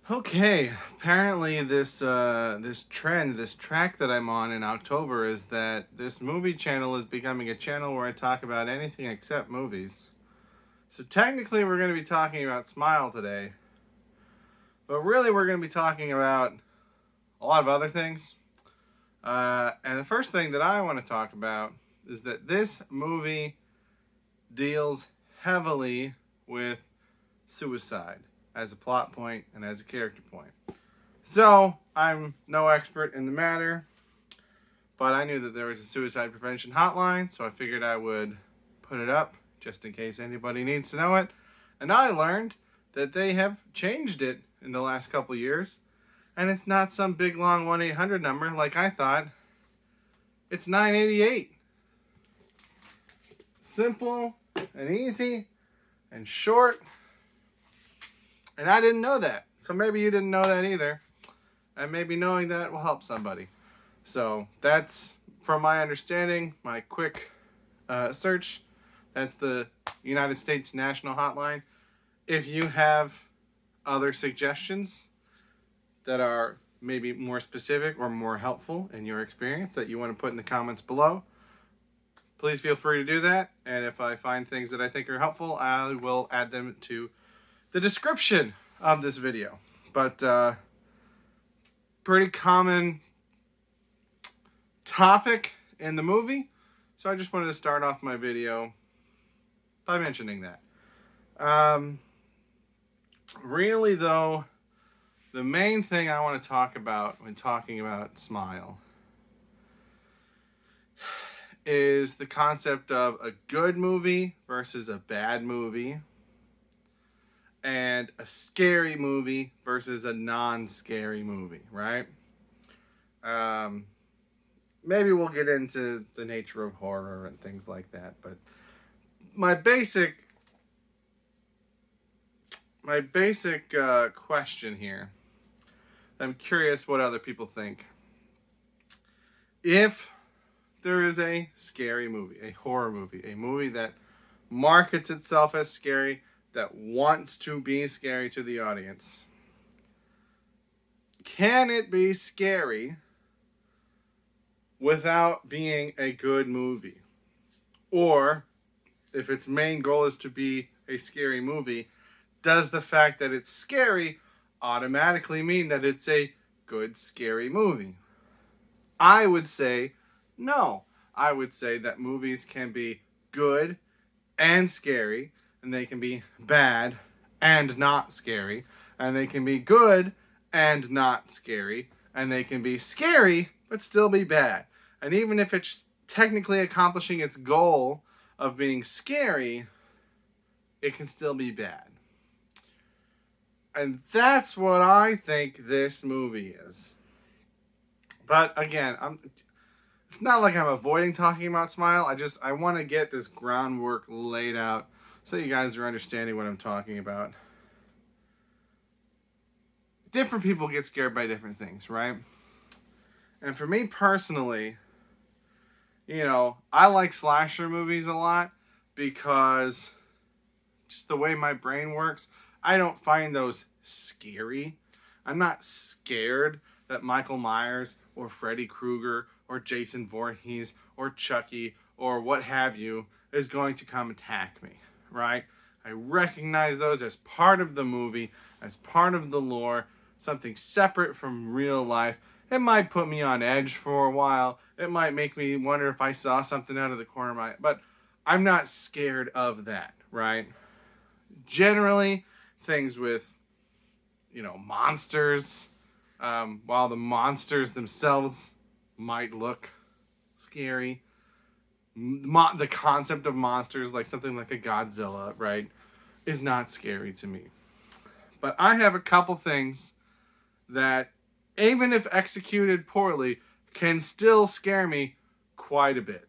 Okay, apparently this trend, this track that I'm on in October is that this movie channel is becoming a channel where I talk about anything except movies. So technically we're going to be talking about Smile today, but really we're going to be talking about a lot of other things. And the first thing that I want to talk about is that this movie deals heavily with suicide as a plot point and as a character point. So, I'm no expert in the matter, but I knew that there was a suicide prevention hotline, so I figured I would put it up just in case anybody needs to know it. And I learned that they have changed it in the last couple years, and it's not some big long 1-800 number like I thought. It's 988. Simple and easy and short. And I didn't know that. So maybe you didn't know that either. And maybe knowing that will help somebody. So that's, from my understanding, my quick search. That's the United States National Hotline. If you have other suggestions that are maybe more specific or more helpful in your experience that you want to put in the comments below, please feel free to do that. And if I find things that I think are helpful, I will add them to the description of this video. But pretty common topic in the movie, so I just wanted to start off my video by mentioning that. Really though, the main thing I want to talk about when talking about Smile is the concept of a good movie versus a bad movie, and a scary movie versus a non-scary movie, right? Maybe we'll get into the nature of horror and things like that, but my basic question here, I'm curious what other people think. If there is a scary movie, a horror movie, a movie that markets itself as scary, that wants to be scary to the audience, can it be scary without being a good movie? Or, if its main goal is to be a scary movie, does the fact that it's scary automatically mean that it's a good scary movie? I would say no. I would say that movies can be good and scary, and they can be bad and not scary, and they can be good and not scary, and they can be scary but still be bad. And even if it's technically accomplishing its goal of being scary, it can still be bad. And that's what I think this movie is. But again, it's not like I'm avoiding talking about Smile. I want to get this groundwork laid out so you guys are understanding what I'm talking about. Different people get scared by different things, right? And for me personally, I like slasher movies a lot because just the way my brain works, I don't find those scary. I'm not scared that Michael Myers or Freddy Krueger or Jason Voorhees or Chucky or what have you is going to come attack me, right? I recognize those as part of the movie, as part of the lore, something separate from real life. It might put me on edge for a while. It might make me wonder if I saw something out of the corner of my eye. But I'm not scared of that, right? Generally, things with, monsters, while the monsters themselves might look scary, the concept of monsters, like something like a Godzilla, right, is not scary to me. But I have a couple things that, even if executed poorly, can still scare me quite a bit.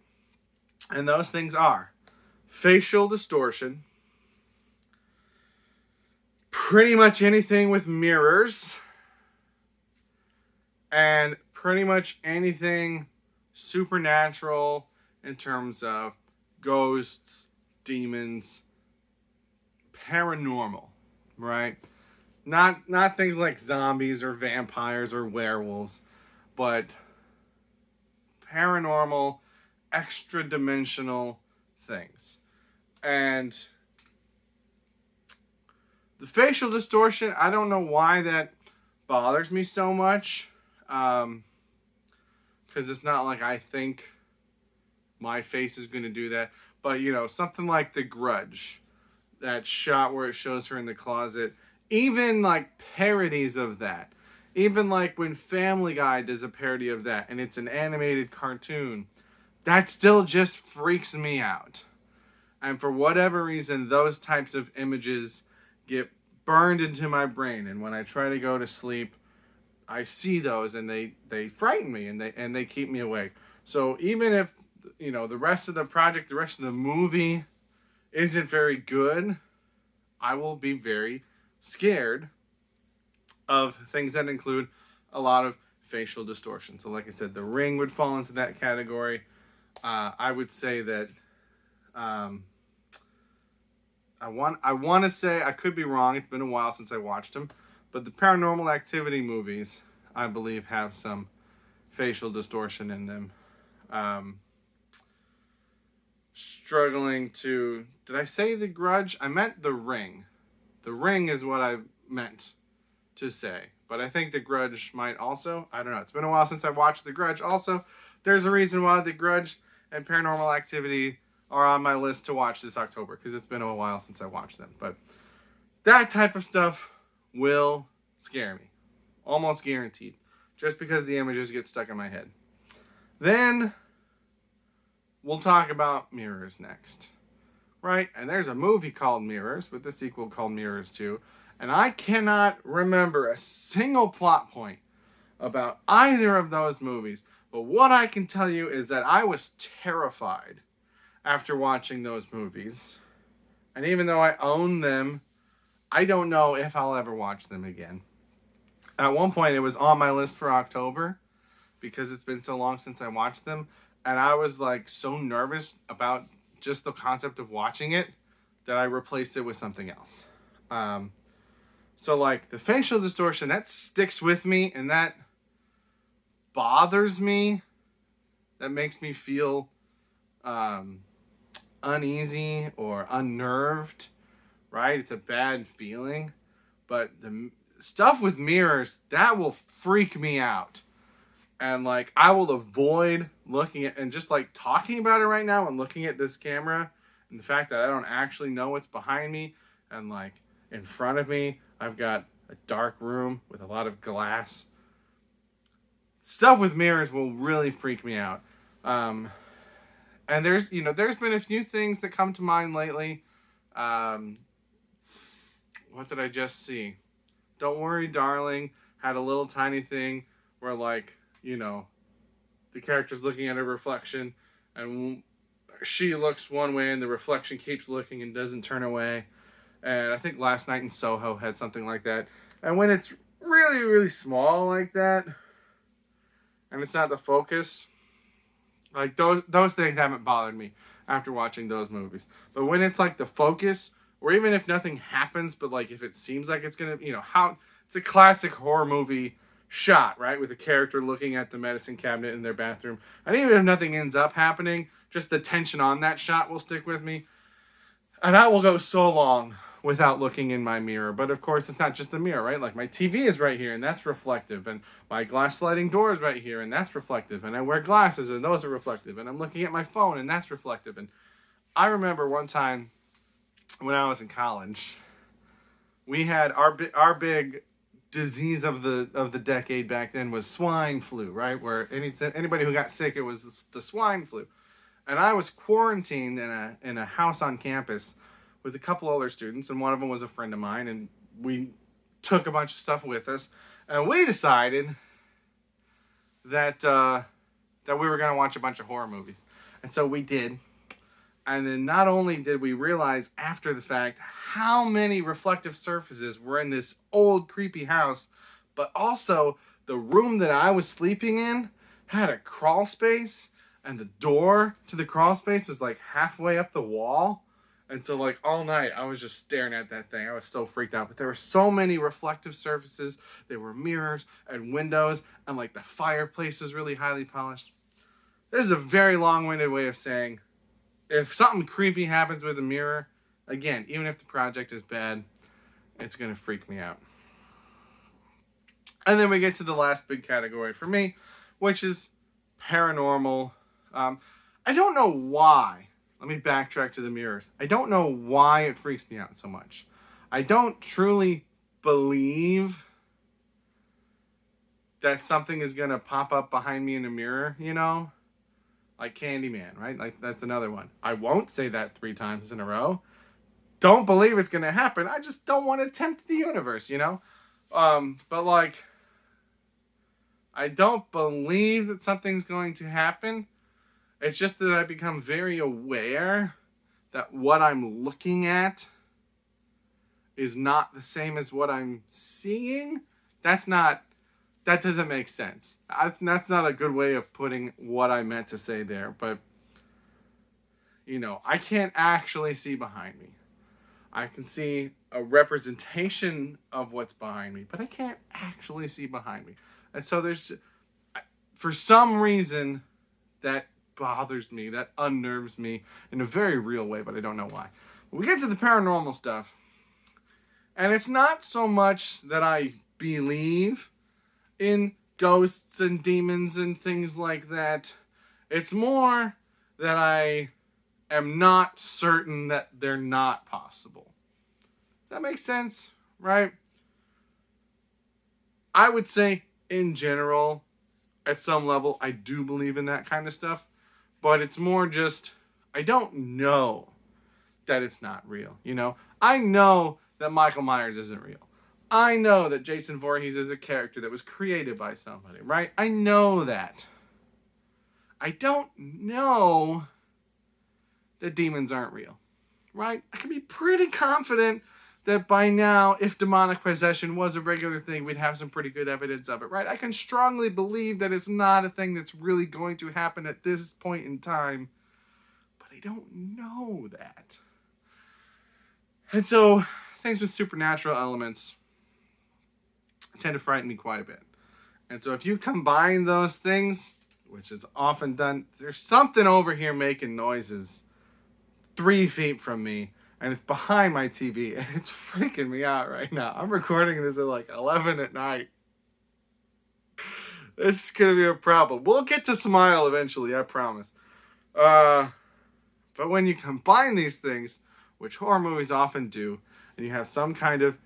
And those things are facial distortion, pretty much anything with mirrors, and pretty much anything supernatural in terms of ghosts, demons, paranormal, right? Not things like zombies or vampires or werewolves, but paranormal, extra dimensional things. And the facial distortion, I don't know why that bothers me so much. Because it's not like I think my face is going to do that. But, something like The Grudge, that shot where it shows her in the closet, even like parodies of that. Even like when Family Guy does a parody of that and it's an animated cartoon, that still just freaks me out. And for whatever reason, those types of images get burned into my brain. And when I try to go to sleep, I see those and they frighten me and they keep me awake. So even if, the rest of the project, the rest of the movie isn't very good, I will be very scared of things that include a lot of facial distortion. So like I said, The Ring would fall into that category. I would say that I want to say, I could be wrong, it's been a while since I watched them, but the Paranormal Activity movies, I believe, have some facial distortion in them. Did I say The Grudge? I meant The Ring. The Ring is what I meant to say. But I think The Grudge might also. I don't know. It's been a while since I watched The Grudge. Also, there's a reason why The Grudge and Paranormal Activity are on my list to watch this October, because it's been a while since I watched them. But that type of stuff will scare me. Almost guaranteed. Just because the images get stuck in my head. Then we'll talk about Mirrors next. Right? And there's a movie called Mirrors with a sequel called Mirrors 2. And I cannot remember a single plot point about either of those movies. But what I can tell you is that I was terrified after watching those movies. And even though I own them, I don't know if I'll ever watch them again. At one point, it was on my list for October because it's been so long since I watched them. And I was like so nervous about just the concept of watching it that I replaced it with something else. So like the facial distortion, that sticks with me and that bothers me. That makes me feel uneasy or unnerved, right? It's a bad feeling. But the stuff with mirrors, that will freak me out. And like I will avoid looking at and just like talking about it right now and looking at this camera and the fact that I don't actually know what's behind me and like in front of me I've got a dark room with a lot of glass. Stuff with mirrors will really freak me out. And there's been a few things that come to mind lately. What did I just see? Don't Worry, Darling had a little tiny thing where like, the character's looking at a reflection and she looks one way and the reflection keeps looking and doesn't turn away. And I think Last Night in Soho had something like that. And when it's really, really small like that and it's not the focus, like those things haven't bothered me after watching those movies. But when it's like the focus, or even if nothing happens, but like if it seems like it's gonna, how it's a classic horror movie shot, right? With a character looking at the medicine cabinet in their bathroom. And even if nothing ends up happening, just the tension on that shot will stick with me. And I will go so long without looking in my mirror. But of course, it's not just the mirror, right? Like my TV is right here and that's reflective. And my glass sliding door is right here and that's reflective. And I wear glasses and those are reflective. And I'm looking at my phone and that's reflective. And I remember one time when I was in college, we had our big disease of the decade back then was swine flu, right? Where anybody who got sick, it was the swine flu. And I was quarantined in a house on campus with a couple other students, and one of them was a friend of mine, and we took a bunch of stuff with us, and we decided that we were going to watch a bunch of horror movies. And so we did. And then not only did we realize after the fact how many reflective surfaces were in this old creepy house, but also the room that I was sleeping in had a crawl space and the door to the crawl space was like halfway up the wall. And so, like, all night, I was just staring at that thing. I was so freaked out. But there were so many reflective surfaces. There were mirrors and windows. And, like, the fireplace was really highly polished. This is a very long-winded way of saying, if something creepy happens with a mirror, again, even if the project is bad, it's going to freak me out. And then we get to the last big category for me, which is paranormal. I don't know why. Let me backtrack to the mirrors. I don't know why it freaks me out so much. I don't truly believe that something is going to pop up behind me in a mirror, you know? Like Candyman, right? Like, that's another one. I won't say that 3 times in a row. Don't believe it's going to happen. I just don't want to tempt the universe, you know? But, like, I don't believe that something's going to happen. It's just that I become very aware that what I'm looking at is not the same as what I'm seeing. That doesn't make sense. That's not a good way of putting what I meant to say there. But, you know, I can't actually see behind me. I can see a representation of what's behind me, but I can't actually see behind me. And so for some reason, that bothers me, that unnerves me in a very real way, but I don't know why. But we get to the paranormal stuff, and it's not so much that I believe in ghosts and demons and things like that. It's more that I am not certain that they're not possible. Does that make sense? Right? I would say, in general, at some level, I do believe in that kind of stuff. But it's more just, I don't know that it's not real, you know? I know that Michael Myers isn't real. I know that Jason Voorhees is a character that was created by somebody, right? I know that. I don't know that demons aren't real, right? I can be pretty confident that by now, if demonic possession was a regular thing, we'd have some pretty good evidence of it, right? I can strongly believe that it's not a thing that's really going to happen at this point in time, but I don't know that. And so, things with supernatural elements tend to frighten me quite a bit. And so if you combine those things, which is often done, there's something over here making noises 3 feet from me, and it's behind my TV, and it's freaking me out right now. I'm recording this at like 11 at night. This is going to be a problem. We'll get to Smile eventually, I promise. But when you combine these things, which horror movies often do, and you have some kind of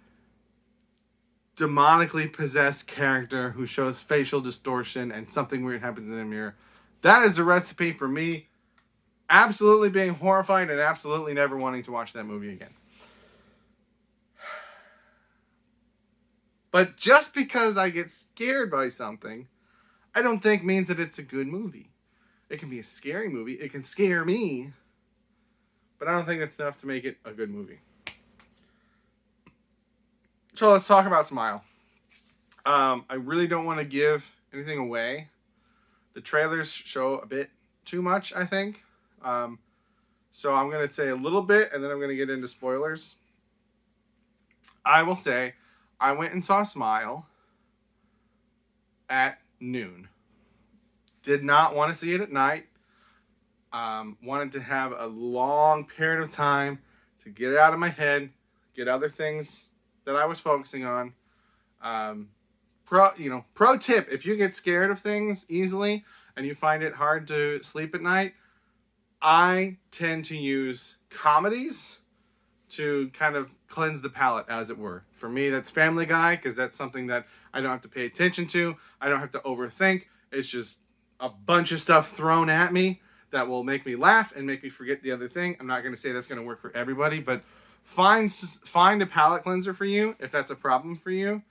demonically possessed character who shows facial distortion and something weird happens in a mirror, that is a recipe for me absolutely being horrified and absolutely never wanting to watch that movie again. But just because I get scared by something, I don't think means that it's a good movie. It can be a scary movie. It can scare me. But I don't think it's enough to make it a good movie. So let's talk about Smile. I really don't want to give anything away. The trailers show a bit too much, I think. So I'm going to say a little bit, and then I'm going to get into spoilers. I will say, I went and saw Smile at noon. Did not want to see it at night. Wanted to have a long period of time to get it out of my head, get other things that I was focusing on. Pro tip, if you get scared of things easily and you find it hard to sleep at night, I tend to use comedies to kind of cleanse the palate, as it were. For me, that's Family Guy, because that's something that I don't have to pay attention to. I don't have to overthink. It's just a bunch of stuff thrown at me that will make me laugh and make me forget the other thing. I'm not going to say that's going to work for everybody, but find a palate cleanser for you if that's a problem for you.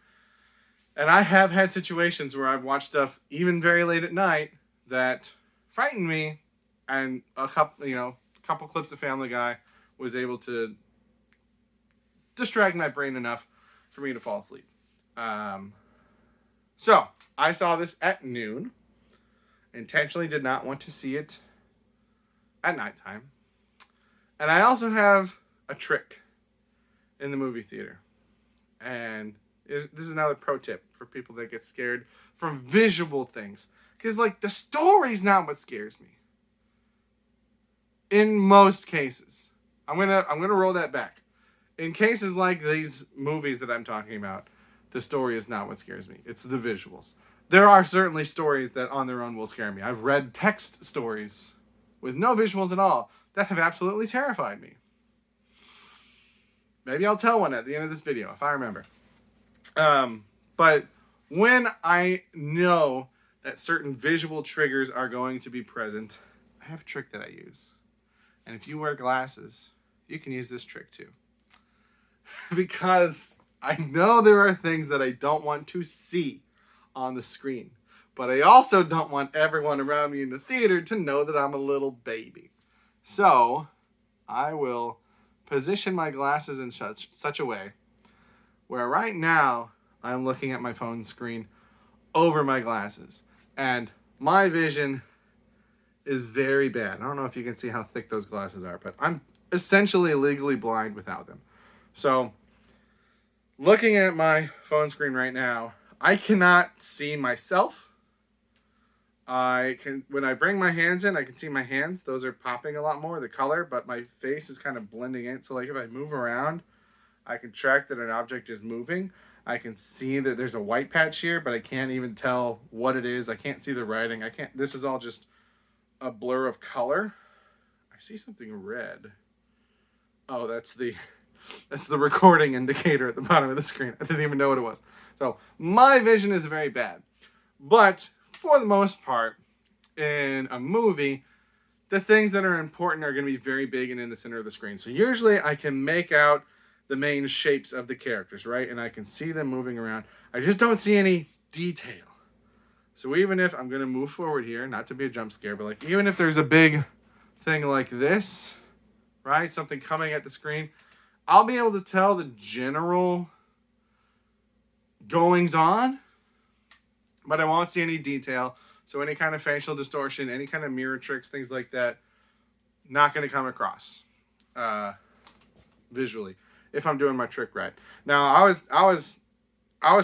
And I have had situations where I've watched stuff even very late at night that frightened me, and a couple clips of Family Guy was able to distract my brain enough for me to fall asleep. So I saw this at noon. Intentionally did not want to see it at nighttime. And I also have a trick in the movie theater. And this is another pro tip for people that get scared from visual things. Because, like, the story's not what scares me. In most cases. I'm gonna roll that back. In cases like these movies that I'm talking about, the story is not what scares me. It's the visuals. There are certainly stories that on their own will scare me. I've read text stories with no visuals at all that have absolutely terrified me. Maybe I'll tell one at the end of this video if I remember. But when I know that certain visual triggers are going to be present, I have a trick that I use. And if you wear glasses, you can use this trick too. Because I know there are things that I don't want to see on the screen. But I also don't want everyone around me in the theater to know that I'm a little baby. So, I will position my glasses in such a way where right now I'm looking at my phone screen over my glasses. And my vision is very bad. I don't know if you can see how thick those glasses are, but I'm essentially legally blind without them. So, looking at my phone screen right now, I cannot see myself. When I bring my hands in, I can see my hands. Those are popping a lot more, the color, but my face is kind of blending in. So, like, if I move around, I can track that an object is moving. I can see that there's a white patch here, but I can't even tell what it is. I can't see the writing. This is all just a blur of color. I see something red. Oh, that's the recording indicator at the bottom of the screen. I didn't even know what it was. So my vision is very bad. But for the most part, in a movie, the things that are important are going to be very big and in the center of the screen. So usually I can make out the main shapes of the characters, right? And I can see them moving around. I just don't see any detail. So even if I'm going to move forward here, not to be a jump scare, but like even if there's a big thing like this, right? Something coming at the screen, I'll be able to tell the general goings on, but I won't see any detail. So any kind of facial distortion, any kind of mirror tricks, things like that, not going to come across visually if I'm doing my trick right. Now I was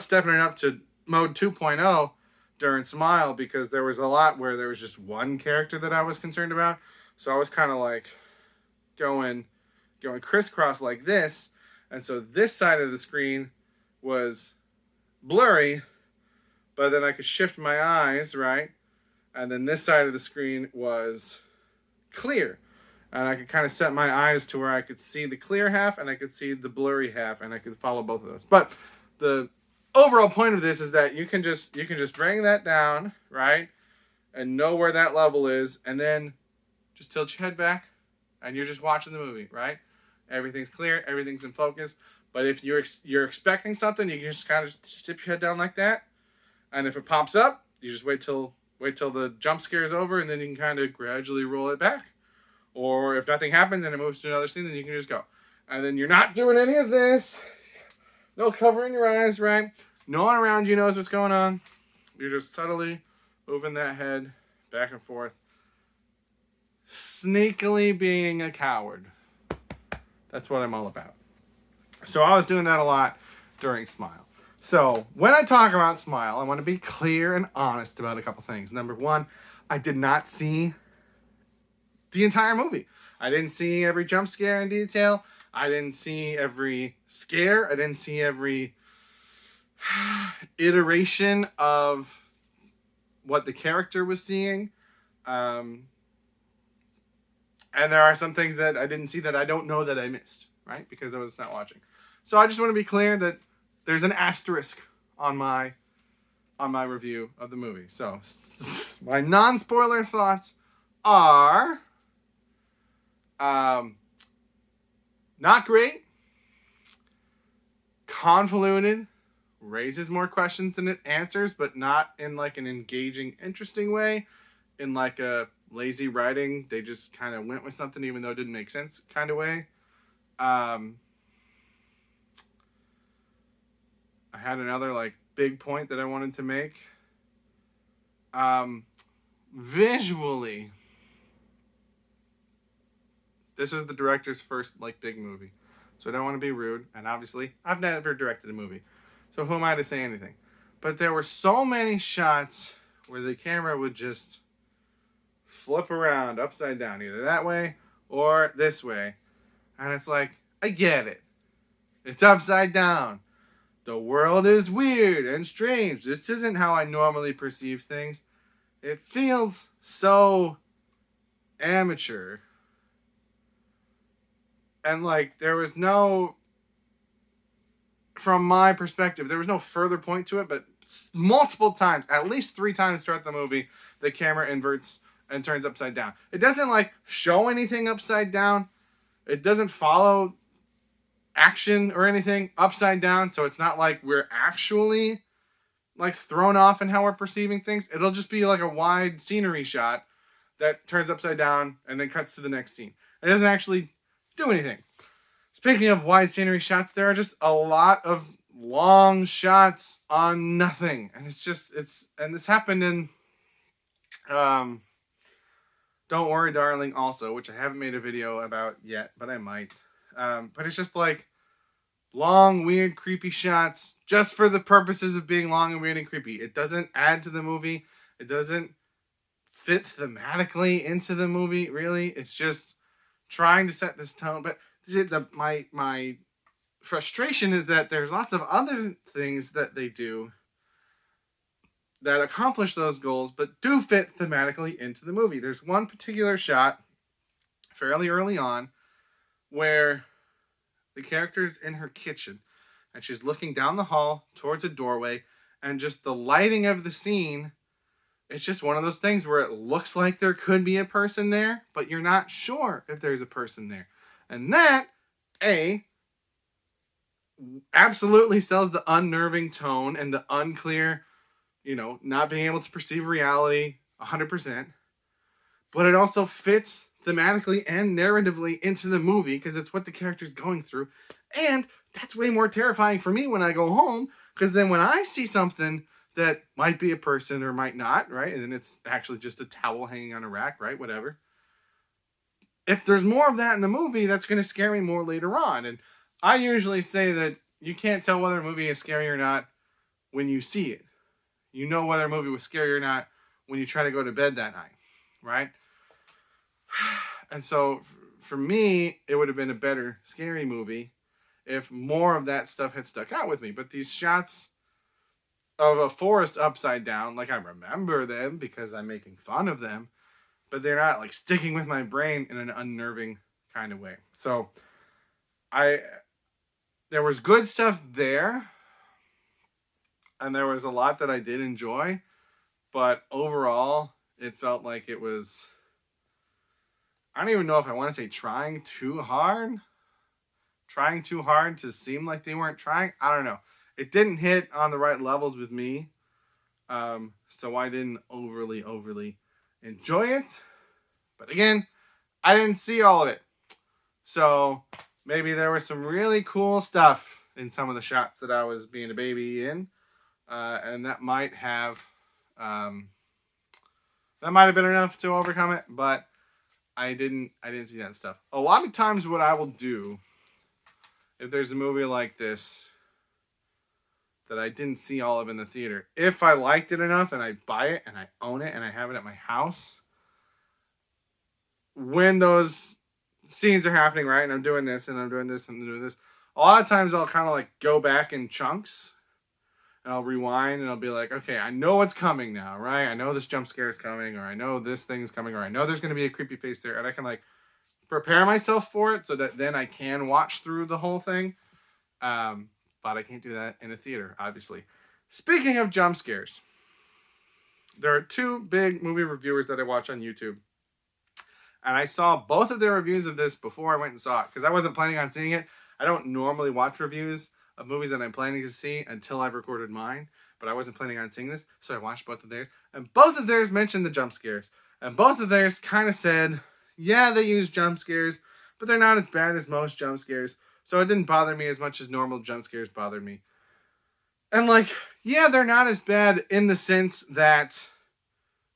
stepping it up to mode 2.0 during Smile because there was a lot where there was just one character that I was concerned about. So I was kind of like going crisscross like this, and so this side of the screen was blurry, but then I could shift my eyes, right? And then this side of the screen was clear. And I could kind of set my eyes to where I could see the clear half and I could see the blurry half, and I could follow both of those. But the overall point of this is that you can just bring that down, right? And know where that level is, and then just tilt your head back and you're just watching the movie, right? Everything's clear, everything's in focus. But if you're expecting something, you can just kind of tip your head down like that. And if it pops up, you just wait till the jump scare is over, and then you can kind of gradually roll it back. Or if nothing happens and it moves to another scene, then you can just go. And then you're not doing any of this. No covering your eyes, right? No one around you knows what's going on. You're just subtly moving that head back and forth. Sneakily being a coward. That's what I'm all about. So I was doing that a lot during Smile. So when I talk about Smile, I want to be clear and honest about a couple things. Number one, I did not see the entire movie. I didn't see every jump scare in detail. I didn't see every scare. I didn't see every iteration of what the character was seeing. And there are some things that I didn't see that I don't know that I missed, right? Because I was not watching. So I just want to be clear that there's an asterisk on my review of the movie. So my non-spoiler thoughts are not great, convoluted, raises more questions than it answers, but not in like an engaging, interesting way. In like a lazy writing, they just kind of went with something even though it didn't make sense kind of way. I had another like big point that I wanted to make. Visually, This was the director's first like big movie, so I don't want to be rude. And obviously, I've never directed a movie, so who am I to say anything? But there were so many shots where the camera would just flip around upside down, either that way or this way, and it's like, I get it. It's upside down. The world is weird and strange. This isn't how I normally perceive things. It feels so amateur. And like, there was no, from my perspective, there was no further point to it, but multiple times, at least 3 times throughout the movie, the camera inverts and turns upside down. It doesn't like show anything upside down. It doesn't follow action or anything upside down, so it's not like we're actually like thrown off in how we're perceiving things. It'll just be like a wide scenery shot that turns upside down and then cuts to the next scene. It doesn't actually do anything. Speaking of wide scenery shots, there are just a lot of long shots on nothing, and and this happened in Don't Worry Darling also, which I haven't made a video about yet, but I might. But it's just like long, weird, creepy shots just for the purposes of being long and weird and creepy. It doesn't add to the movie. It doesn't fit thematically into the movie, really. It's just trying to set this tone. But my frustration is that there's lots of other things that they do that accomplish those goals, but do fit thematically into the movie. There's one particular shot fairly early on where the character's in her kitchen and she's looking down the hall towards a doorway, and just the lighting of the scene, it's just one of those things where it looks like there could be a person there, but you're not sure if there's a person there. And that, absolutely sells the unnerving tone and the unclear, not being able to perceive reality 100%. But it also fits thematically and narratively into the movie because it's what the character's going through. And that's way more terrifying for me when I go home, because then when I see something that might be a person or might not, right? And then it's actually just a towel hanging on a rack, right? Whatever. If there's more of that in the movie, that's going to scare me more later on. And I usually say that you can't tell whether a movie is scary or not when you see it. You know whether a movie was scary or not when you try to go to bed that night, right? And so for me, it would have been a better scary movie if more of that stuff had stuck out with me. But these shots of a forest upside down, like, I remember them because I'm making fun of them, but they're not like sticking with my brain in an unnerving kind of way. So there was good stuff there, and there was a lot that I did enjoy, but overall it felt like it was, I don't even know if I want to say trying too hard to seem like they weren't trying. I don't know. It didn't hit on the right levels with me. So I didn't overly enjoy it. But again, I didn't see all of it. So maybe there was some really cool stuff in some of the shots that I was being a baby in. And that might have been enough to overcome it, but I didn't see that stuff. A lot of times what I will do, if there's a movie like this that I didn't see all of in the theater, if I liked it enough and I buy it and I own it and I have it at my house, when those scenes are happening, right, and I'm doing this and I'm doing this and I'm doing this, a lot of times I'll kind of like go back in chunks and I'll rewind and I'll be like, okay, I know what's coming now, right? I know this jump scare is coming, or I know this thing's coming, or I know there's going to be a creepy face there, and I can like prepare myself for it so that then I can watch through the whole thing. But I can't do that in a theater, obviously. Speaking of jump scares, there are 2 big movie reviewers that I watch on YouTube. And I saw both of their reviews of this before I went and saw it, because I wasn't planning on seeing it. I don't normally watch reviews of movies that I'm planning to see until I've recorded mine, but I wasn't planning on seeing this, so I watched both of theirs. And both of theirs mentioned the jump scares. And both of theirs kind of said, yeah, they use jump scares, but they're not as bad as most jump scares. So it didn't bother me as much as normal jump scares bothered me. And like, yeah, they're not as bad in the sense that,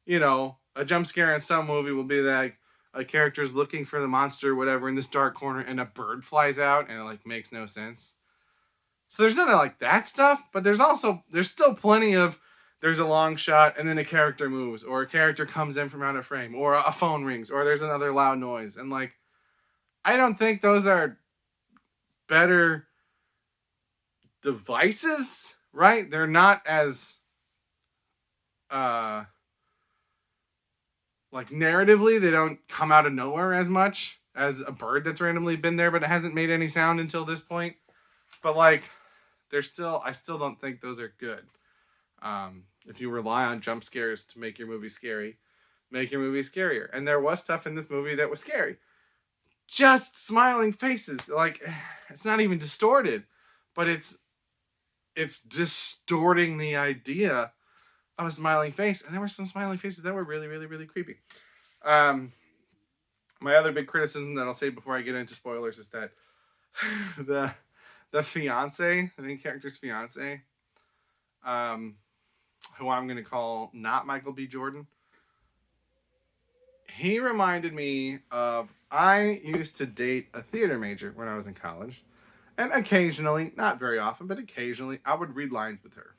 a jump scare in some movie will be like, a character's looking for the monster or whatever in this dark corner and a bird flies out and it like makes no sense. So there's none of like that stuff, but there's still plenty of there's a long shot and then a character moves or a character comes in from out of frame or a phone rings or there's another loud noise. And like, I don't think those are better devices, right? They're not as like narratively, they don't come out of nowhere as much as a bird that's randomly been there but it hasn't made any sound until this point. But like, I still don't think those are good. If you rely on jump scares to make your movie scary, make your movie scarier. And there was stuff in this movie that was scary. Just smiling faces. Like, it's not even distorted, but it's distorting the idea of a smiling face. And there were some smiling faces that were really, really, really creepy. My other big criticism that I'll say before I get into spoilers is that the fiance, the main character's fiance, who I'm going to call not Michael B. Jordan, he reminded me of, I used to date a theater major when I was in college. And occasionally, not very often, but occasionally, I would read lines with her.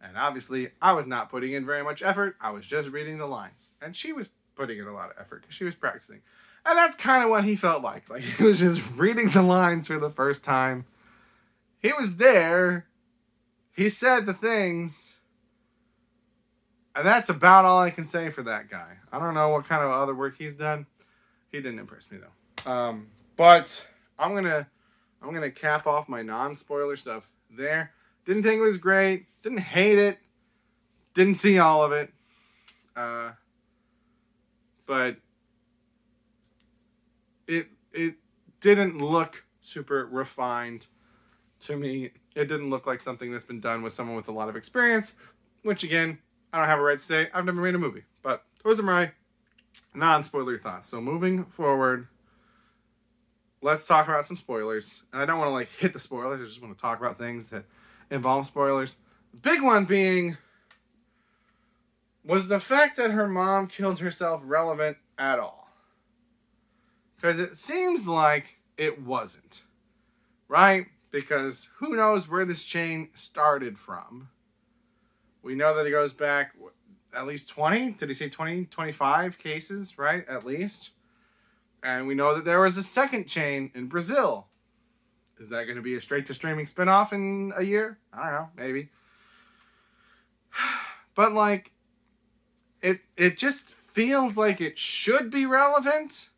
And obviously, I was not putting in very much effort. I was just reading the lines. And she was putting in a lot of effort because she was practicing. And that's kind of what he felt like. Like, he was just reading the lines for the first time. He was there. He said the things. And that's about all I can say for that guy. I don't know what kind of other work he's done. He didn't impress me, though. But I'm gonna cap off my non-spoiler stuff there. Didn't think it was great. Didn't hate it. Didn't see all of it. But it didn't look super refined to me. It didn't look like something that's been done with someone with a lot of experience, which again, I don't have a right to say. I've never made a movie. But those are my non-spoiler thoughts. So moving forward, let's talk about some spoilers. And I don't want to like hit the spoilers. I just want to talk about things that involve spoilers. The big one being, was the fact that her mom killed herself relevant at all? Because it seems like it wasn't. Right? Because who knows where this chain started from. We know that it goes back at least 20. Did he say 20? 25 cases, right? At least. And we know that there was a second chain in Brazil. Is that going to be a straight-to-streaming spinoff in a year? I don't know. Maybe. But, like, it just feels like it should be relevant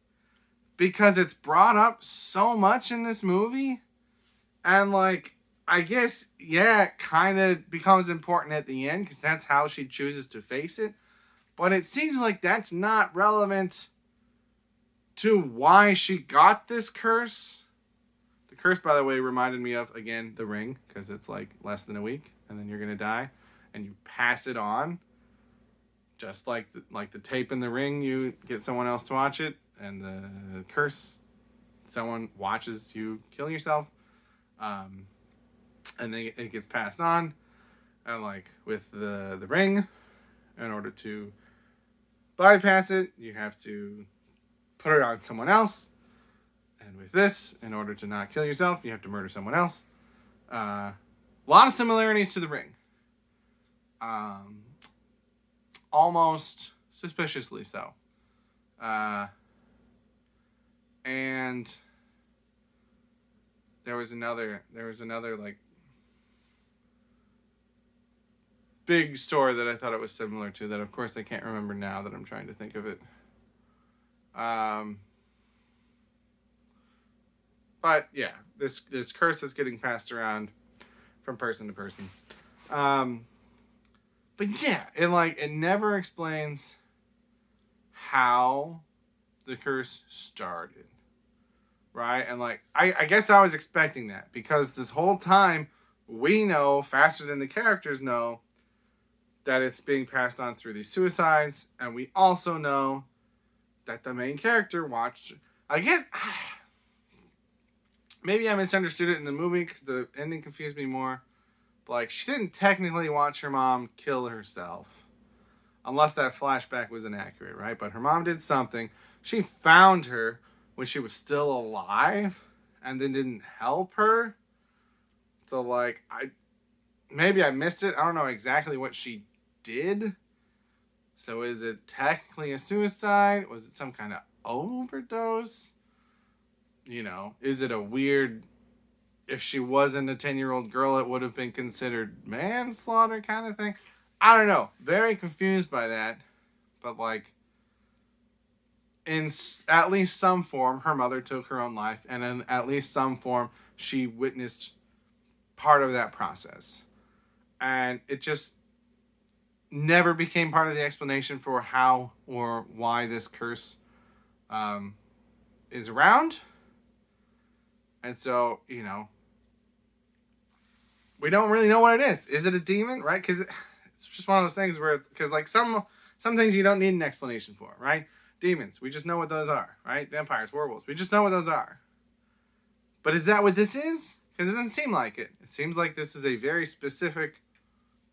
because it's brought up so much in this movie. And, like, I guess, yeah, it kind of becomes important at the end because that's how she chooses to face it. But it seems like that's not relevant to why she got this curse. The curse, by the way, reminded me of, again, The Ring, because it's like less than a week and then you're going to die. And you pass it on. Just like the tape in The Ring, you get someone else to watch it. And the curse, someone watches you kill yourself. And then it gets passed on. And like with the ring, in order to bypass it, you have to put it on someone else. And with this, in order to not kill yourself, you have to murder someone else. A lot of similarities to The Ring. Almost suspiciously so. And there was another like big story that I thought it was similar to that of course I can't remember now that I'm trying to think of it. But yeah, this curse that's getting passed around from person to person. But yeah, it never explains how the curse started. Right? And like I guess I was expecting that because this whole time we know faster than the characters know that it's being passed on through these suicides, and we also know that the main character watched, I guess maybe I misunderstood it in the movie because the ending confused me more. But like, she didn't technically watch her mom kill herself. Unless that flashback was inaccurate, right? But her mom did something. she found her when she was still alive and then didn't help her. So like maybe I missed it. I don't know exactly what she did. So is it technically a suicide? Was it some kind of overdose? Is it a weird, if she wasn't a 10-year-old girl, it would have been considered manslaughter kind of thing? I don't know. Very confused by that. But like, in at least some form, her mother took her own life. And in at least some form, she witnessed part of that process. And it just never became part of the explanation for how or why this curse is around. And so, we don't really know what it is. Is it a demon, right? Because it's just one of those things where, because like some things you don't need an explanation for, right? Demons, we just know what those are, right? Vampires, werewolves, we just know what those are. But is that what this is? Because it doesn't seem like it. It seems like this is a very specific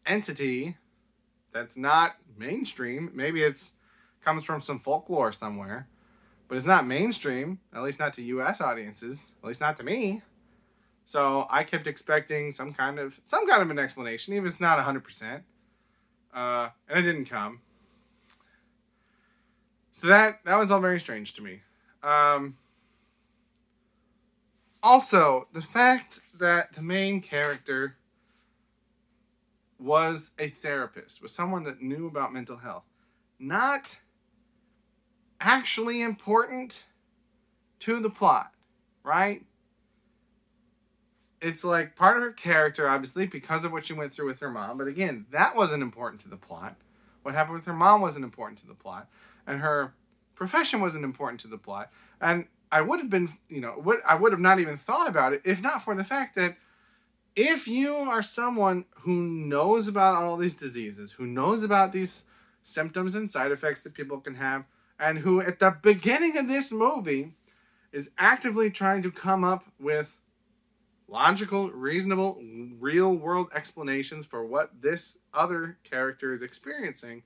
entity that's not mainstream. Maybe it's comes from some folklore somewhere, but it's not mainstream, at least not to U.S. audiences, at least not to me. So I kept expecting some kind of an explanation, even if it's not 100%. And it didn't come. So that was all very strange to me. Also, the fact that the main character was a therapist, was someone that knew about mental health, not actually important to the plot, right? It's like part of her character, obviously, because of what she went through with her mom. But again, that wasn't important to the plot. What happened with her mom wasn't important to the plot. And her profession wasn't important to the plot. And I would have been, I would have not even thought about it if not for the fact that if you are someone who knows about all these diseases, who knows about these symptoms and side effects that people can have, and who at the beginning of this movie is actively trying to come up with logical, reasonable, real-world explanations for what this other character is experiencing,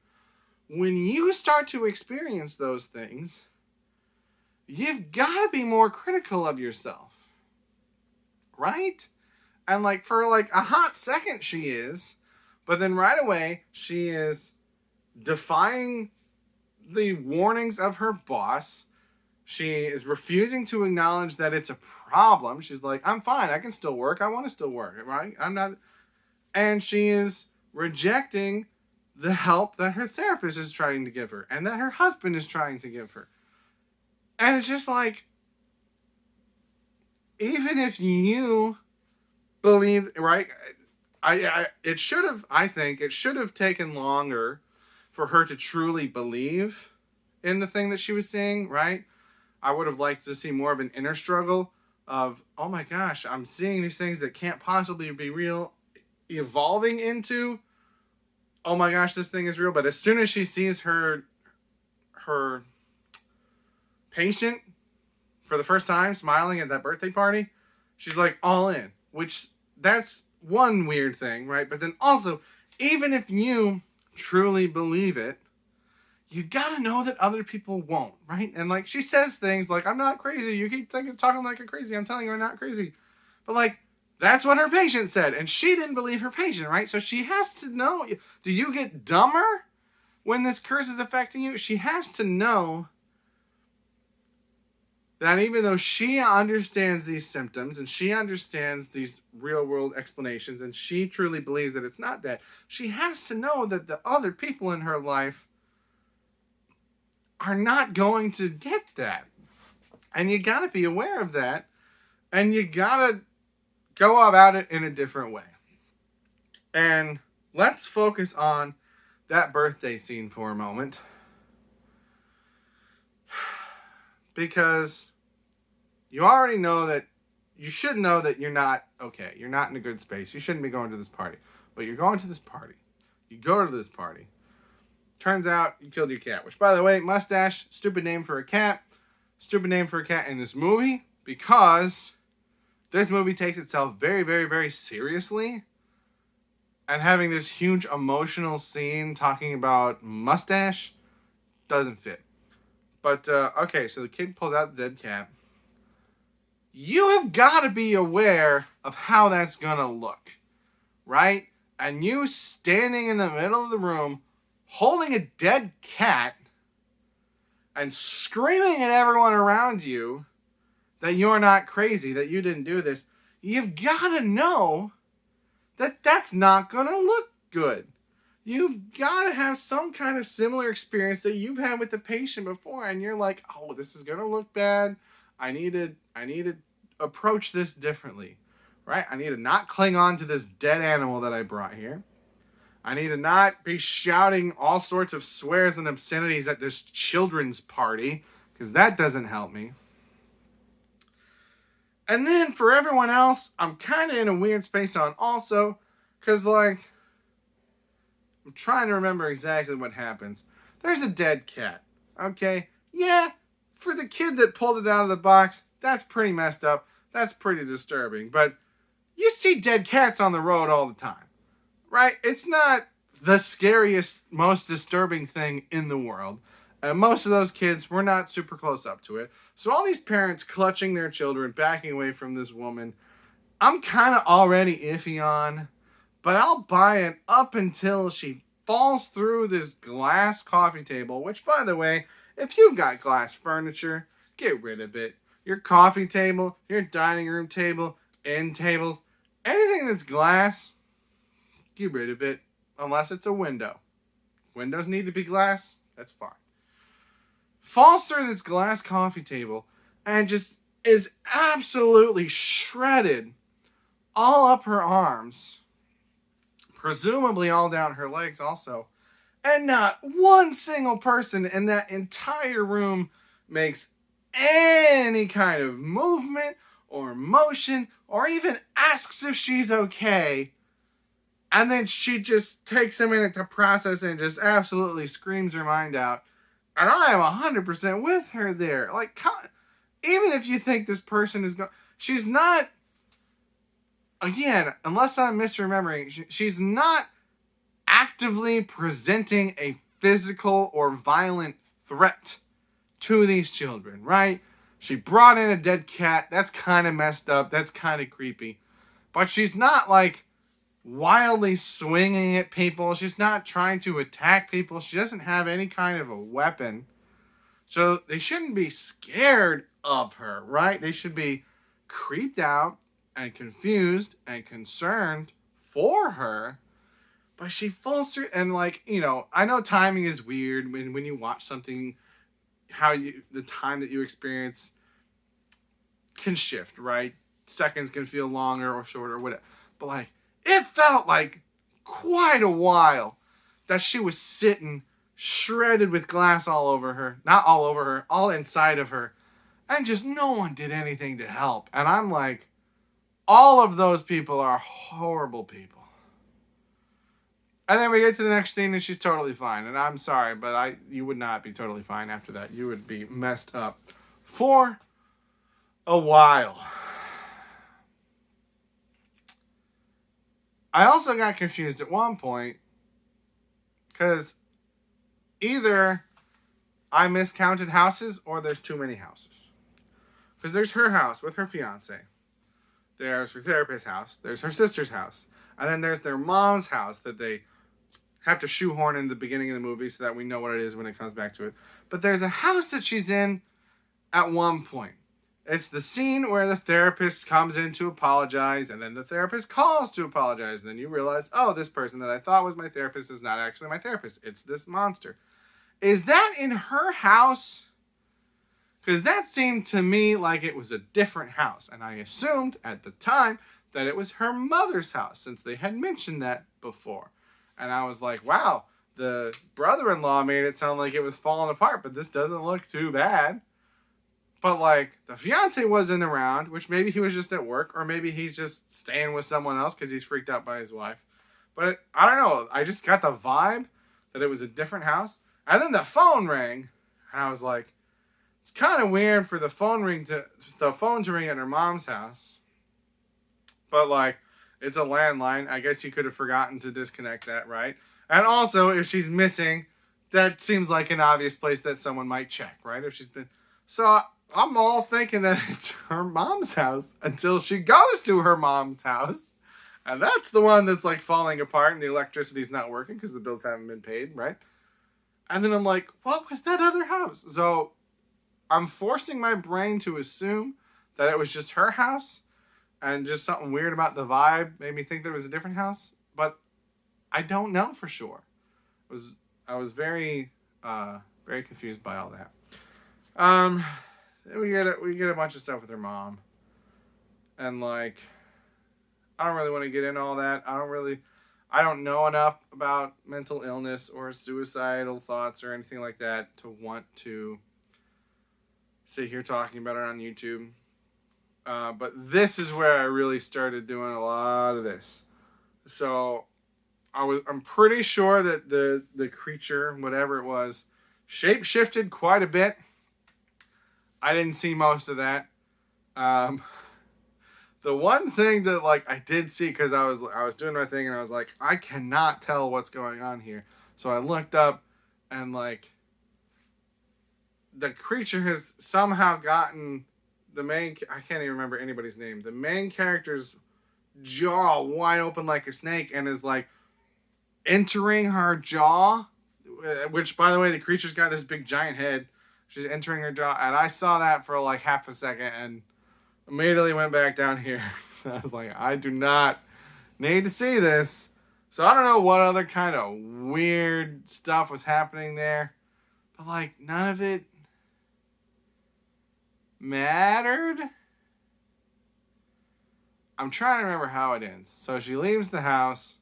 when you start to experience those things, you've got to be more critical of yourself. Right? And like for like a hot second she is, but then right away she is defying the warnings of her boss. She is refusing to acknowledge that it's a problem. She's like, I'm fine. I can still work. I want to still work. Right? I'm not. And she is rejecting the help that her therapist is trying to give her and that her husband is trying to give her. And it's just like, even if you believe, right? I think it should have taken longer for her to truly believe in the thing that she was seeing, right? I would have liked to see more of an inner struggle of, oh my gosh, I'm seeing these things that can't possibly be real, evolving into, oh my gosh, this thing is real. But as soon as she sees her patient for the first time smiling at that birthday party, she's like all in, which that's one weird thing, right? But then also, even if you truly believe it, you gotta know that other people won't, right? And like she says things like, I'm not crazy. You keep talking like you're crazy. I'm telling you I'm not crazy. But like, that's what her patient said. And she didn't believe her patient, right? So she has to know. Do you get dumber when this curse is affecting you? She has to know that even though she understands these symptoms and she understands these real world explanations and she truly believes that it's not that, she has to know that the other people in her life are not going to get that. And you gotta be aware of that. And you gotta go about it in a different way. And let's focus on that birthday scene for a moment. Because you already know that, you should know that you're not okay. You're not in a good space. You shouldn't be going to this party. But you're going to this party. You go to this party. Turns out you killed your cat. Which, by the way, Mustache, stupid name for a cat. Stupid name for a cat in this movie. Because this movie takes itself very, very, very seriously. And having this huge emotional scene talking about Mustache doesn't fit. But, okay, so the kid pulls out the dead cat. You have got to be aware of how that's going to look, right? And you standing in the middle of the room holding a dead cat and screaming at everyone around you that you're not crazy, that you didn't do this, you've got to know that that's not going to look good. You've got to have some kind of similar experience that you've had with the patient before, and you're like, oh, this is going to look bad. I need to approach this differently, right? I need to not cling on to this dead animal that I brought here. I need to not be shouting all sorts of swears and obscenities at this children's party, because that doesn't help me. And then for everyone else, I'm kind of in a weird space on also, because, like, I'm trying to remember exactly what happens. There's a dead cat, okay? Yeah, for the kid that pulled it out of the box, that's pretty messed up. That's pretty disturbing. But you see dead cats on the road all the time, right? It's not the scariest, most disturbing thing in the world. And most of those kids were not super close up to it. So all these parents clutching their children, backing away from this woman, I'm kind of already iffy on. But I'll buy it up until she falls through this glass coffee table, which, by the way, if you've got glass furniture, get rid of it. Your coffee table, your dining room table, end tables, anything that's glass, get rid of it, unless it's a window. Windows need to be glass, that's fine. Falls through this glass coffee table and just is absolutely shredded all up her arms, presumably all down her legs also, and not one single person in that entire room makes any kind of movement or motion or even asks if she's okay. And then she just takes a minute to process and just absolutely screams her mind out. And I am 100% with her there. Like, even if you think this person is going, she's not, again, unless I'm misremembering, she's not actively presenting a physical or violent threat to these children, right? She brought in a dead cat. That's kind of messed up. That's kind of creepy. But she's not, like, wildly swinging at people. She's not trying to attack people. She doesn't have any kind of a weapon. So they shouldn't be scared of her, right? They should be creeped out and confused and concerned for her. But she falls through, and, like, you know, I know timing is weird when you watch something, the time that you experience can shift, right? Seconds can feel longer or shorter or whatever. But, like, it felt like quite a while that she was sitting shredded with glass all over her. Not all over her, all inside of her. And just no one did anything to help. And I'm like, all of those people are horrible people. And then we get to the next scene and she's totally fine. And I'm sorry, but you would not be totally fine after that. You would be messed up for a while. I also got confused at one point because either I miscounted houses or there's too many houses. Because there's her house with her fiance. There's her therapist's house. There's her sister's house. And then there's their mom's house that they have to shoehorn in the beginning of the movie so that we know what it is when it comes back to it. But there's a house that she's in at one point. It's the scene where the therapist comes in to apologize, and then the therapist calls to apologize, and then you realize, oh, this person that I thought was my therapist is not actually my therapist. It's this monster. Is that in her house? Because that seemed to me like it was a different house, and I assumed at the time that it was her mother's house, since they had mentioned that before. And I was like, wow, the brother-in-law made it sound like it was falling apart, but this doesn't look too bad. But, like, the fiance wasn't around, which maybe he was just at work, or maybe he's just staying with someone else because he's freaked out by his wife. But I don't know. I just got the vibe that it was a different house. And then the phone rang, and I was like, it's kind of weird for the phone to ring at her mom's house. But, like, it's a landline. I guess you could have forgotten to disconnect that, right? And also, if she's missing, that seems like an obvious place that someone might check, right? If she's been. So I'm all thinking that it's her mom's house until she goes to her mom's house. And that's the one that's like falling apart and the electricity's not working because the bills haven't been paid, right? And then I'm like, what was that other house? So I'm forcing my brain to assume that it was just her house and just something weird about the vibe made me think there was a different house. But I don't know for sure. I was very very confused by all that. Then we get a bunch of stuff with her mom. And like I don't really want to get into all that. I don't know enough about mental illness or suicidal thoughts or anything like that to want to sit here talking about it on YouTube. But this is where I really started doing a lot of this. So I'm pretty sure that the creature, whatever it was, shape shifted quite a bit. I didn't see most of that. The one thing that like I did see, because I was doing my thing and I was like, I cannot tell what's going on here. So I looked up and like the creature has somehow gotten I can't even remember anybody's name. The main character's jaw wide open like a snake and is like entering her jaw, which by the way, the creature's got this big giant head. She's entering her jaw, and I saw that for like half a second and immediately went back down here. So I was like, I do not need to see this. So I don't know what other kind of weird stuff was happening there, but like none of it mattered. I'm trying to remember how it ends. So she leaves the house,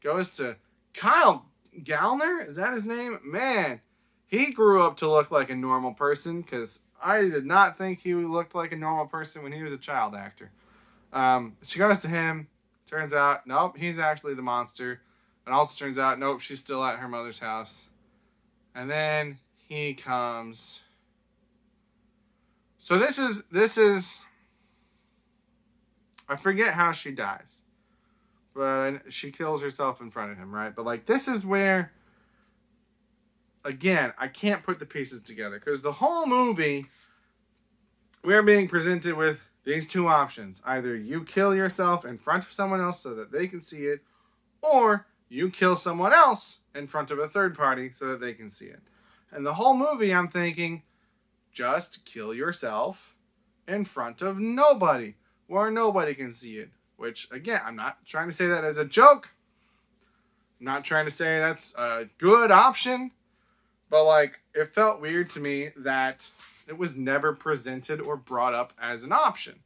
goes to Kyle Gallner. Is that his name? Man, he grew up to look like a normal person because I did not think he looked like a normal person when he was a child actor. She goes to him. Turns out, nope, he's actually the monster. And also turns out, nope, she's still at her mother's house. And then he comes. So this is. I forget how she dies. But she kills herself in front of him, right? But like this is where, again, I can't put the pieces together. Because the whole movie, we're being presented with these two options. Either you kill yourself in front of someone else so that they can see it, or you kill someone else in front of a third party so that they can see it. And the whole movie, I'm thinking, just kill yourself in front of nobody, where nobody can see it. Which, again, I'm not trying to say that as a joke. I'm not trying to say that's a good option. But, like, it felt weird to me that it was never presented or brought up as an option.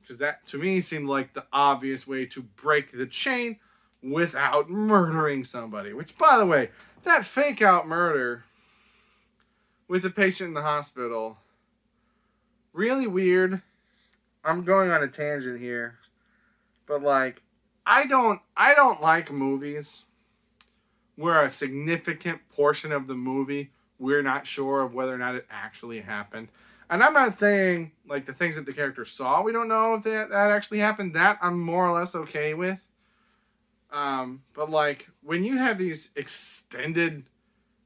Because that, to me, seemed like the obvious way to break the chain without murdering somebody. Which, by the way, that fake-out murder with the patient in the hospital, really weird. I'm going on a tangent here. But, like, I don't like movies where a significant portion of the movie we're not sure of whether or not it actually happened. And I'm not saying, like, the things that the character saw, we don't know if that actually happened. That I'm more or less okay with. But, like, when you have these extended,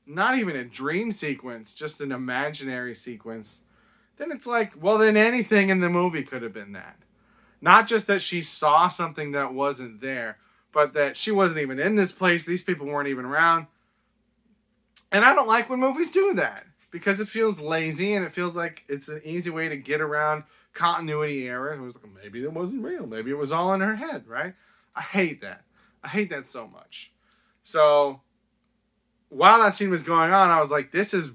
not even a dream sequence, just an imaginary sequence, then it's like, well, then anything in the movie could have been that. Not just that she saw something that wasn't there, but that she wasn't even in this place. These people weren't even around. And I don't like when movies do that because it feels lazy and it feels like it's an easy way to get around continuity errors. It was like, maybe it wasn't real. Maybe it was all in her head, right? I hate that. I hate that so much. So while that scene was going on, I was like, this is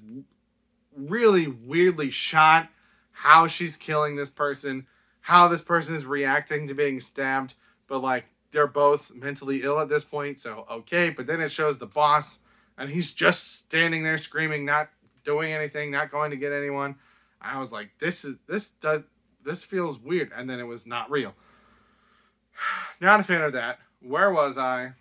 really weirdly shot. How she's killing this person, how this person is reacting to being stabbed, but like they're both mentally ill at this point, so okay. But then it shows the boss, and he's just standing there screaming, not doing anything, not going to get anyone. I was like, this feels weird, and then it was not real. Not a fan of that. Where was I?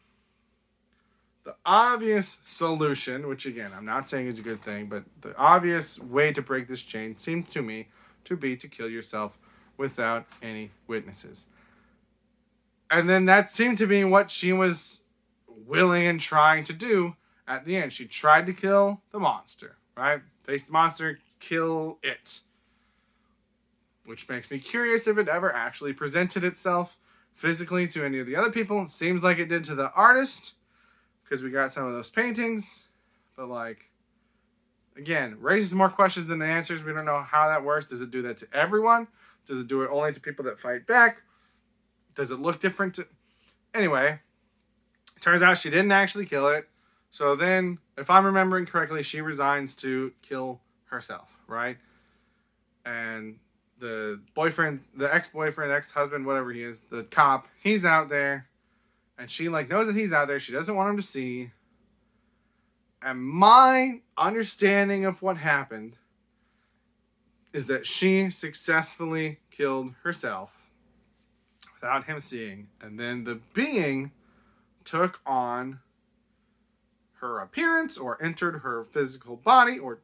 The obvious solution, which again, I'm not saying is a good thing, but the obvious way to break this chain seemed to me to be to kill yourself without any witnesses. And then that seemed to be what she was willing and trying to do. At the end, she tried to kill the monster, right? Face the monster, kill it. Which makes me curious if it ever actually presented itself physically to any of the other people. Seems like it did to the artist, because we got some of those paintings. But like, again, raises more questions than the answers. We don't know how that works. Does it do that to everyone? Does it do it only to people that fight back? Does it look different to... Anyway, turns out she didn't actually kill it. So then, if I'm remembering correctly, she resigns to kill herself, right? And the boyfriend, the ex-boyfriend, ex-husband, whatever he is, the cop, he's out there. And she like knows that he's out there. She doesn't want him to see. And my understanding of what happened is that she successfully killed herself without him seeing. And then the being took on her appearance or entered her physical body, or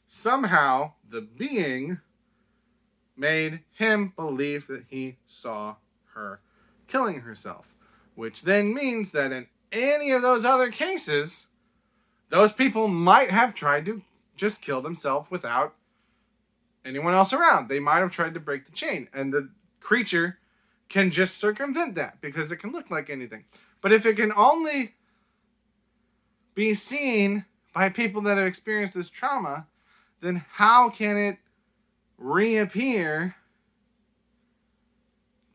somehow the being made him believe that he saw her killing herself. Which then means that in any of those other cases, those people might have tried to just kill themselves without anyone else around. They might have tried to break the chain. And the creature can just circumvent that because it can look like anything. But if it can only be seen by people that have experienced this trauma, then how can it reappear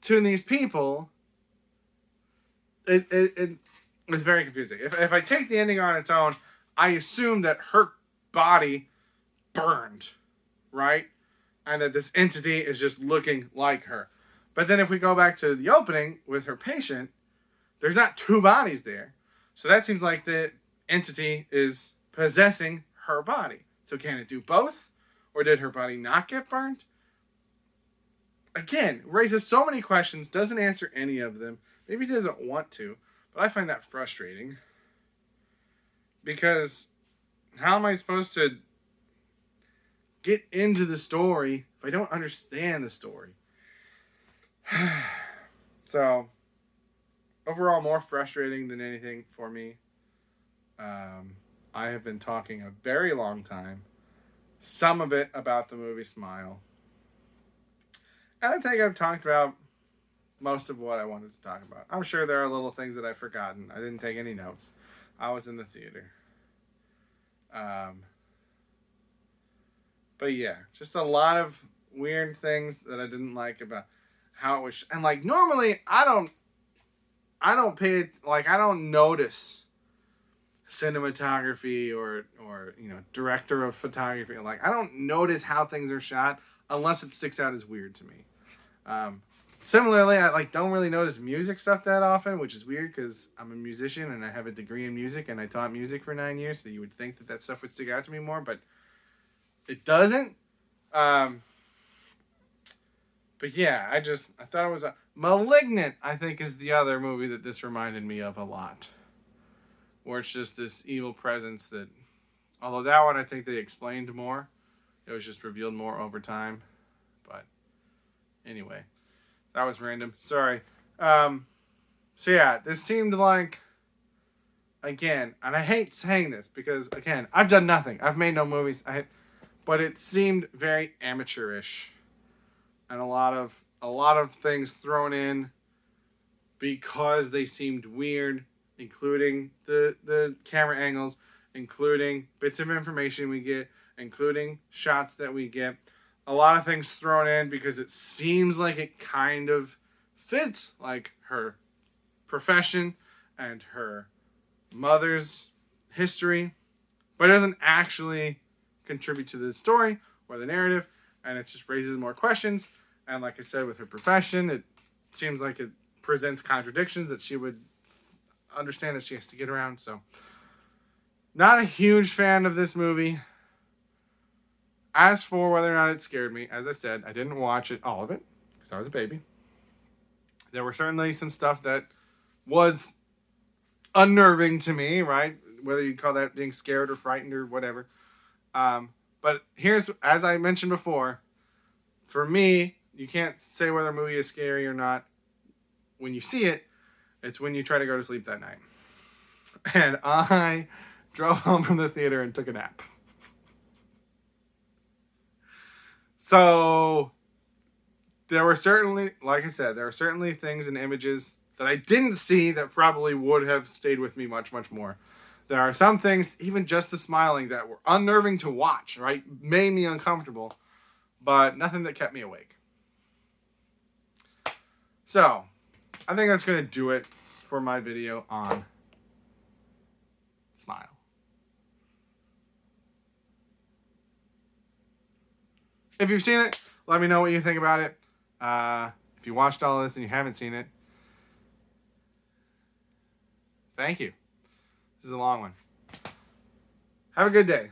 to these people? It's very confusing. If I take the ending on its own, I assume that her body burned, right? And that this entity is just looking like her. But then if we go back to the opening with her patient, there's not two bodies there. So that seems like the entity is possessing her body. So can it do both? Or did her body not get burned? Again, raises so many questions, doesn't answer any of them. Maybe he doesn't want to, but I find that frustrating. Because how am I supposed to get into the story if I don't understand the story? So, overall, more frustrating than anything for me. I have been talking a very long time. Some of it about the movie Smile. And I think I've talked about most of what I wanted to talk about. I'm sure there are little things that I've forgotten. I didn't take any notes. I was in the theater. But yeah, just a lot of weird things that I didn't like about how it was. And like normally I don't notice cinematography or director of photography. Like I don't notice how things are shot unless it sticks out as weird to me. Similarly, I don't really notice music stuff that often, which is weird because I'm a musician and I have a degree in music and I taught music for 9 years, so you would think that stuff would stick out to me more, but it doesn't. But yeah, I thought it was Malignant, I think, is the other movie that this reminded me of a lot. Where it's just this evil presence that, although that one I think they explained more, it was just revealed more over time. But anyway, that was random. Sorry. So yeah, this seemed like, again, and I hate saying this because, again, I've done nothing. I've made no movies. But it seemed very amateurish. And a lot of things thrown in because they seemed weird, including the camera angles, including bits of information we get, including shots that we get. A lot of things thrown in because it seems like it kind of fits like her profession and her mother's history, but it doesn't actually contribute to the story or the narrative, and it just raises more questions. And like I said, with her profession, it seems like it presents contradictions that she would understand that she has to get around. So, not a huge fan of this movie. As for whether or not it scared me, as I said, I didn't watch it, all of it, because I was a baby. There were certainly some stuff that was unnerving to me, right? Whether you call that being scared or frightened or whatever. But here's, as I mentioned before, for me, you can't say whether a movie is scary or not when you see it. It's when you try to go to sleep that night. And I drove home from the theater, and took a nap. So there were certainly, like I said, there were certainly things and images that I didn't see that probably would have stayed with me much, much more. There are some things, even just the smiling, that were unnerving to watch, right? Made me uncomfortable, but nothing that kept me awake. So, I think that's going to do it for my video on Smile. If you've seen it, let me know what you think about it. If you watched all this and you haven't seen it, thank you. This is a long one. Have a good day.